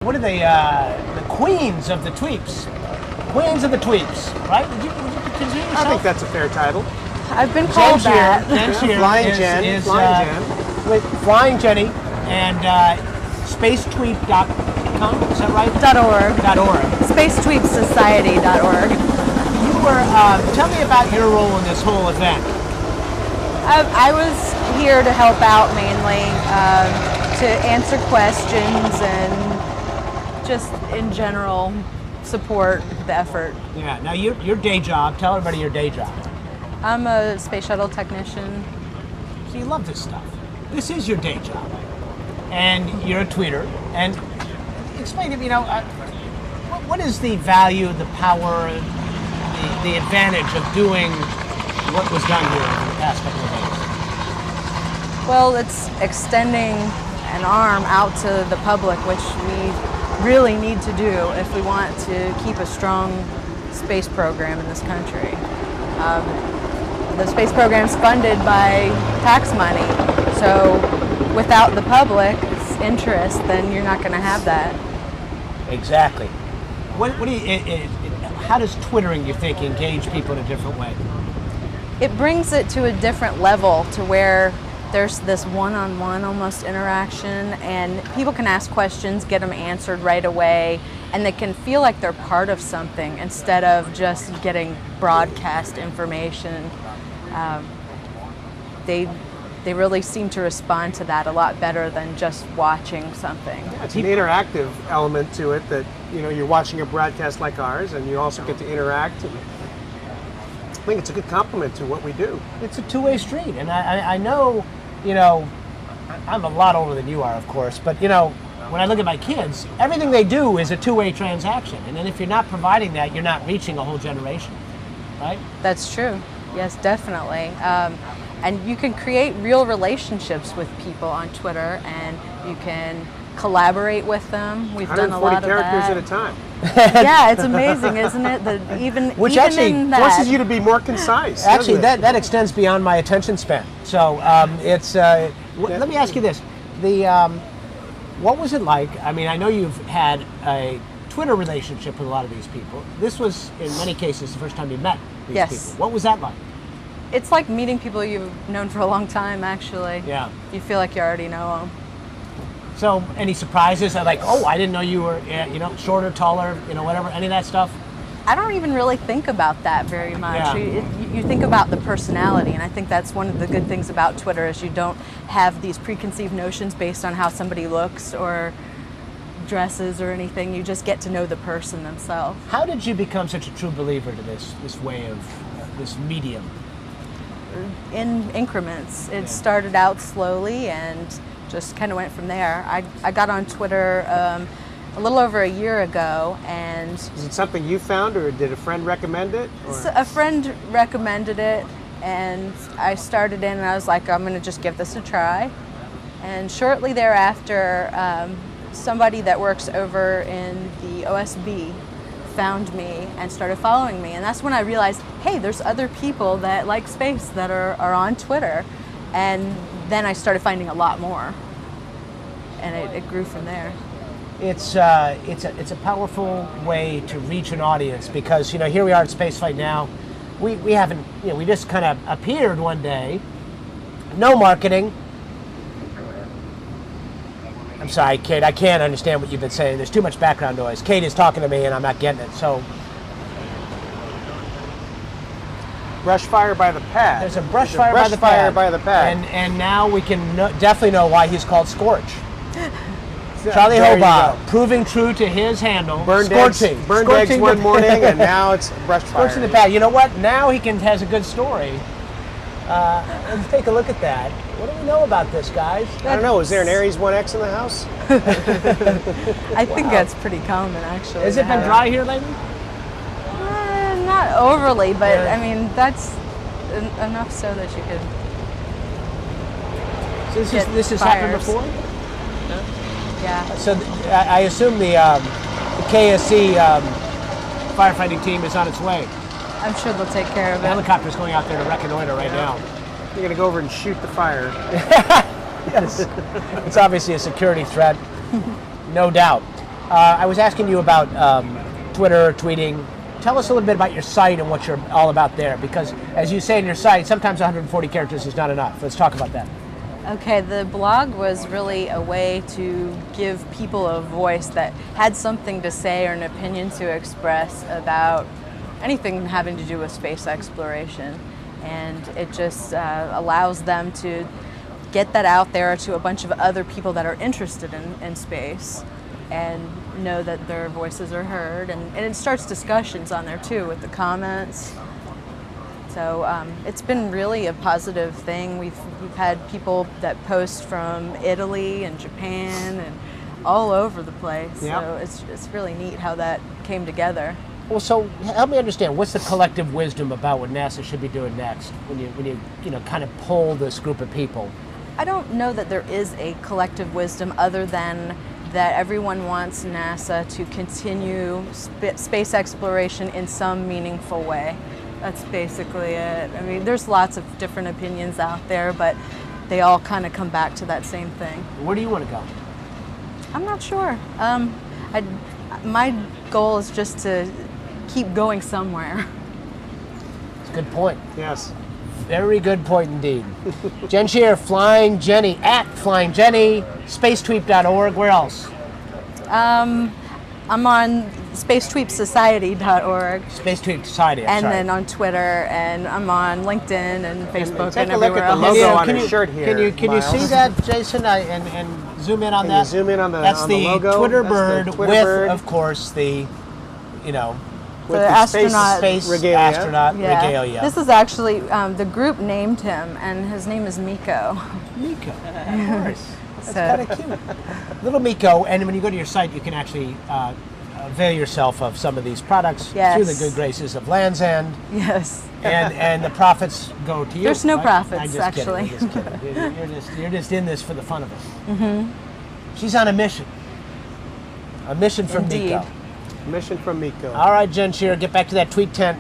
What are the queens of the tweeps? Queens of the tweeps, right? Would you consider yourself? I think that's a fair title. I've been called that. Flying Jen. Flying Jen. With Flying Jenny and spacetweep.com, is that right? .org. Spacetweepsociety.org. You were, tell me about your role in this whole event. I was here to help out mainly, to answer questions and just in general support the effort. Yeah, now your day job, tell everybody your day job. I'm a space shuttle technician. So you love this stuff. This is your day job. And you're a tweeter. And explain to me, what is the value, the power, the advantage of doing what was done here over the past couple of days? Well, it's extending an arm out to the public, which we really need to do if we want to keep a strong space program in this country. The space program's funded by tax money, so without the public's interest, then you're not going to have that. Exactly. What do you? How does twittering, you think, engage people in a different way? It brings it to a different level, to where there's this one-on-one almost interaction, and people can ask questions, get them answered right away, and they can feel like they're part of something instead of just getting broadcast information. They really seem to respond to that a lot better than just watching something. Yeah, it's an interactive element to it that, you're watching a broadcast like ours and you also get to interact. And I think it's a good compliment to what we do. It's a two-way street, and I know, I'm a lot older than you are, of course, but when I look at my kids, everything they do is a two-way transaction, and then if you're not providing that, you're not reaching a whole generation, right? That's true. Yes, definitely. And you can create real relationships with people on Twitter, and you can collaborate with them. We've done a lot of that. 140 characters at a time. Yeah, it's amazing, isn't it? Which even actually in that, forces you to be more concise. Actually, that extends beyond my attention span. So it's. Let me ask you this: what was it like? I mean, I know you've had a Twitter relationship with a lot of these people. This was, in many cases, the first time you met these people. What was that like? It's like meeting people you've known for a long time, actually. Yeah. You feel like you already know them. So, any surprises? Like, oh, I didn't know you were, shorter, taller, whatever, any of that stuff? I don't even really think about that very much. Yeah. You think about the personality, and I think that's one of the good things about Twitter is you don't have these preconceived notions based on how somebody looks or dresses or anything. You just get to know the person themselves. How did you become such a true believer to this way of this medium? In increments. It started out slowly and just kind of went from there. I got on Twitter a little over a year ago, and is it something you found, or did a friend recommend it? A friend recommended it, and I started in, and I was like, I'm going to just give this a try. And shortly thereafter, somebody that works over in the OSB found me and started following me, and that's when I realized, hey, there's other people that like space that are on Twitter, and then I started finding a lot more, and it grew from there. It's a powerful way to reach an audience, because here we are at Spaceflight now. We haven't, we just kind of appeared one day, no marketing. I'm sorry, Kate, I can't understand what you've been saying. There's too much background noise. Kate is talking to me and I'm not getting it, so. Brush fire by the pad. There's a brush fire by the pad. And now we can definitely know why he's called Scorch. Charlie Hobaugh, proving true to his handle. Burned eggs one morning, and now it's brush fire. Scorching the pad. You know what? Now he has a good story. Let's take a look at that. What do we know about this, guys? I don't know. Is there an Aries 1X in the house? I think that's pretty common, actually. Has it been dry here lately? Not overly, but I mean, that's enough so that you could. So this has happened before? Yeah. So I assume the KSC firefighting team is on its way. I'm sure they'll take care of The it. helicopter's going out there to reconnoiter right now. You're going to go over and shoot the fire. Yes. It's obviously a security threat, no doubt. I was asking you about Twitter, tweeting. Tell us a little bit about your site and what you're all about there, because as you say in your site, sometimes 140 characters is not enough. Let's talk about that. Okay, the blog was really a way to give people a voice that had something to say or an opinion to express about anything having to do with space exploration. And it just allows them to get that out there to a bunch of other people that are interested in space and know that their voices are heard. And it starts discussions on there too with the comments. So it's been really a positive thing. We've had people that post from Italy and Japan and all over the place. Yep. So it's really neat how that came together. Well, so help me understand, what's the collective wisdom about what NASA should be doing next when you kind of poll this group of people? I don't know that there is a collective wisdom other than that everyone wants NASA to continue space exploration in some meaningful way. That's basically it. I mean, there's lots of different opinions out there, but they all kind of come back to that same thing. Where do you want to go? I'm not sure. My goal is just to keep going somewhere. It's a good point. Yes. Very good point indeed. Jen Shear, Flying Jenny, at Flying Jenny, spacetweep.org. Where else? I'm on spacetweepsociety.org. Spacetweep Society, and then on Twitter, and I'm on LinkedIn and Facebook take and a look everywhere at the else. logo on his shirt here. Can you see Miles. that, Jason? And zoom in on Can that. you zoom in on the That's on the the logo? Twitter That's the bird Twitter with, bird. of course, the With The astronaut. space regalia. astronaut Yeah. regalia. This is actually the group named him, and his name is Miko. Miko, of course. That's So- kind of cute. Little Miko, and when you go to your site, you can actually avail yourself of some of these products Yes. through the good graces of Land's End, Yes. and the profits go to you. There's no right? profits, I'm just actually. Kidding, I'm just kidding. You're just in this for the fun of it. Mm-hmm. She's on a mission. A mission from Indeed. Miko. Mission from Miko. All right, Jen Shear, get back to that tweet tent.